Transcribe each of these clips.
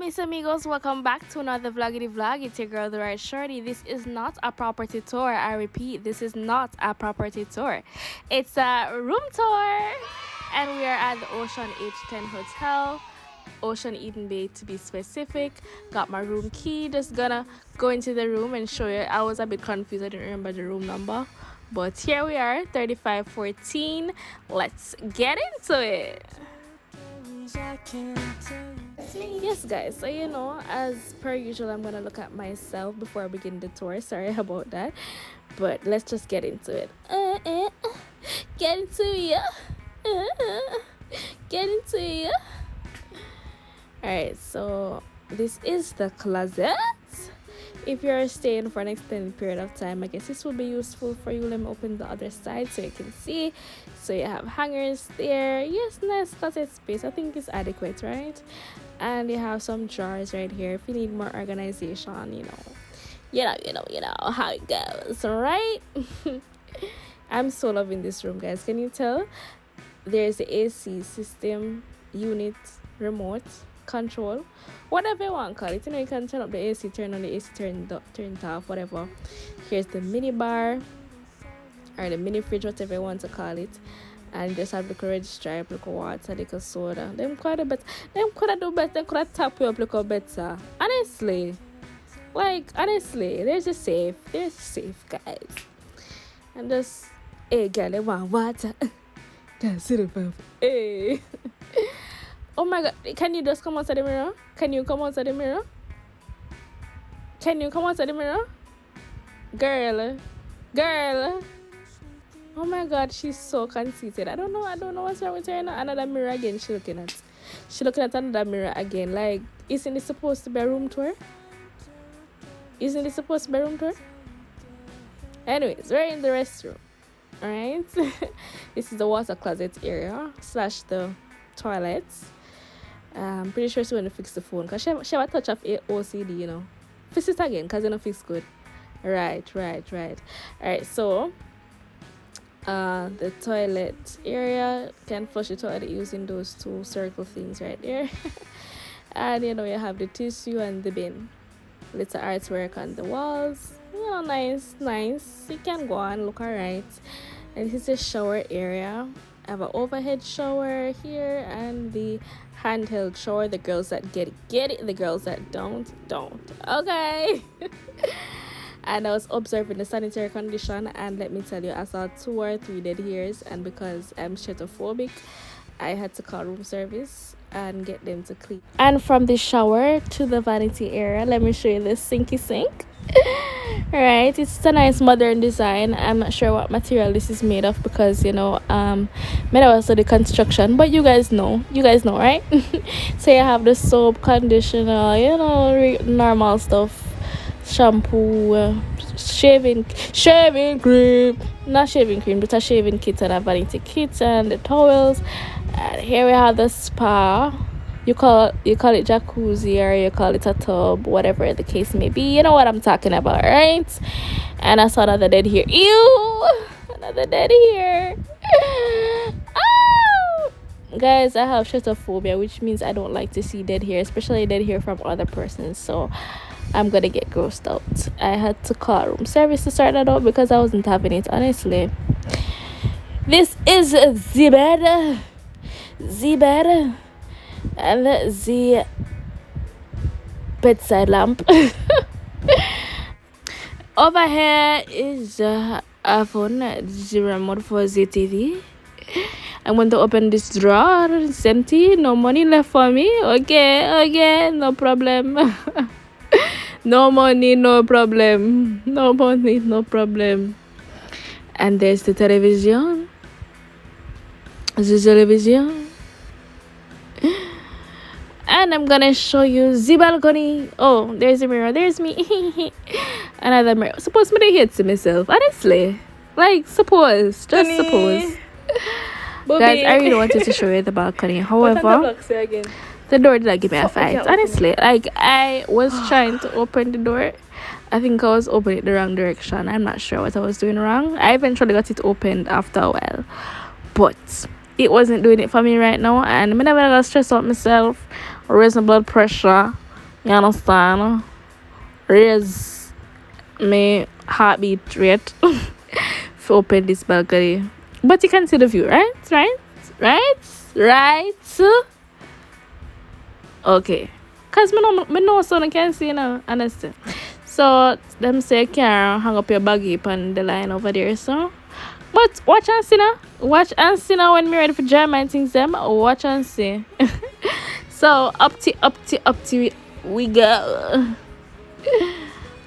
mis amigos, welcome back to another vloggity vlog. It's your girl, the right shorty. This is not a property tour. I repeat, this is not a property tour. It's a room tour, and we are at the Ocean H10 Hotel, Ocean Eden Bay to be specific. Got my room key. Just gonna go into the room and show you. I was a bit confused. I didn't remember the room number, but here we are, 3514. Let's get into it. Yes guys, so as per usual, I'm gonna look at myself before I begin the tour. Sorry about that, but let's just get into it. Get into it. Get into it. All right, so this is the closet. If you're staying for an extended period of time, I guess this will be useful for you. Let me open the other side so you can see. So you have hangers there. Yes, nice closet space. I think it's adequate, right? And you have some drawers right here if you need more organization. You know how it goes, right? I'm so loving this room, guys. Can you tell? There's the AC system, unit, remote control, whatever you want to call it. You can turn up the AC, turn on the AC, turn it off, whatever. Here's the mini bar or the mini fridge, whatever you want to call it. And just have the register, like water, like soda. Them quite a bit. Them could have do better. Them could have tap you up like a better. Honestly, they're just safe. They're safe, guys. And just, hey, girl, they want water. That's it, hey. Oh my god, can you just come outside the mirror? Can you come outside the mirror? Can you come outside the mirror? Girl. Oh my god, she's so conceited. I don't know what's wrong with her now. Another mirror again she's looking at another mirror again. Like, isn't it supposed to be a room tour? Anyways, we're in the restroom. Alright. This is the water closet area / the toilets. I'm pretty sure she's going to fix the phone because she have a touch of OCD, Fix it again because it fix good. Right. Alright, so the toilet area, can flush the toilet using those two circle things right there. And you have the tissue and the bin. Little artwork on the walls. Nice. You can go and look alright. And this is the shower area. I have an overhead shower here and the handheld shower. The girls that get it. The girls that don't. Okay. And I was observing the sanitary condition, and let me tell you, I saw 2 or 3 dead hairs, and because I'm stretophobic, I had to call room service and get them to clean. And from the shower to the vanity area, let me show you this sinky sink. Right, it's a nice modern design. I'm not sure what material this is made of because made also the construction, but you guys know, right? So you have the soap, conditioner, normal stuff, shampoo, shaving cream, not shaving cream, but a shaving kit and a vanity kit and the towels. And here we have the spa. You call it jacuzzi or you call it a tub, whatever the case may be. You know what I'm talking about, right? And I saw another dead hair. Ew! Another dead hair. Oh! Guys, I have trypophobia, which means I don't like to see dead hair, especially dead hair from other persons. So I'm gonna get grossed out. I had to call room service to start that out because I wasn't having it, honestly. This is the bed. And the bedside lamp. Over here is a phone, the remote for the TV. I'm going to open this drawer. It's empty. No money left for me. Okay, no problem. No money, no problem. And there's the television. And I'm gonna show you the balcony. Oh, there's a mirror. There's me. Another mirror. Suppose me to hate to myself. Honestly. Suppose. Guys, I really wanted to show you the balcony. However, the door did not give me a fight. Honestly. I was trying to open the door. I think I was opening it the wrong direction. I'm not sure what I was doing wrong. I eventually got it opened after a while. But it wasn't doing it for me right now, and I never got stressed out myself, raising blood pressure, You understand? Raise my heartbeat rate to open this balcony. But you can see the view, right? Right? Okay. Because me know so I can see now. Understand? So, them say you can hang up your baggy on the line over there, so. But watch and see now. Watch and see now when me ready for German things them. Watch and see. So, up to we go.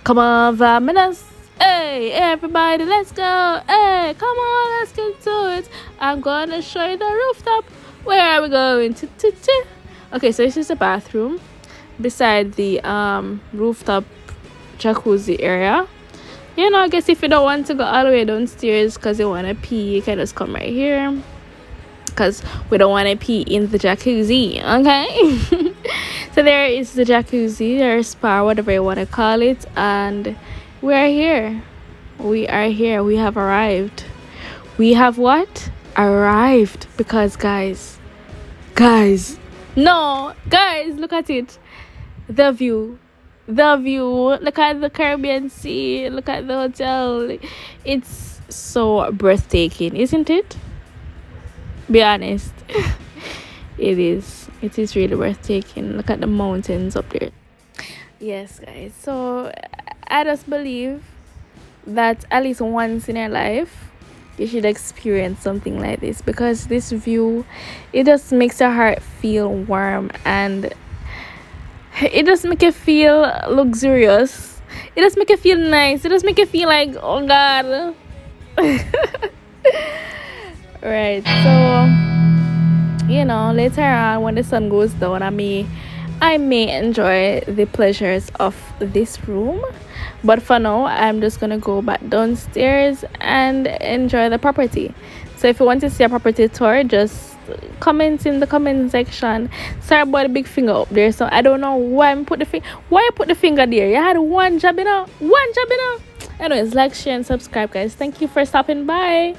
Come on, Vaminas. Hey, everybody, let's go. Hey, come on, let's get to it. I'm gonna show you the rooftop. Where are we going? Okay, so this is the bathroom beside the rooftop jacuzzi area. You know, I guess if you don't want to go all the way downstairs because you want to pee, you can just come right here. Because we don't want to pee in the jacuzzi, okay? So there is the jacuzzi, or spa, whatever you want to call it. And we are here. We have arrived. We have what? Arrived. Because guys, look at it. The view. Look at the Caribbean Sea. Look at the hotel. It's so breathtaking, isn't it? Be honest. It is really breathtaking. Look at the mountains up there. Yes, guys, so I just believe that at least once in your life you should experience something like this, because this view, it just makes your heart feel warm, and it just make you feel luxurious. It just make you feel nice. It just make you feel like, oh God. Right, so you know, later on when the sun goes down, I may enjoy the pleasures of this room, but for now I'm just gonna go back downstairs and enjoy the property. So if you want to see a property tour, just comment in the comment section. Sorry about the big finger up there, so I don't know why I put the finger there. You had one job, you know. Anyways, like, share and subscribe, guys. Thank you for stopping by.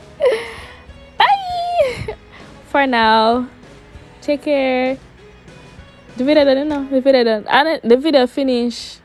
Bye for now. Take care. The video done, you know. The video done. And the video finished.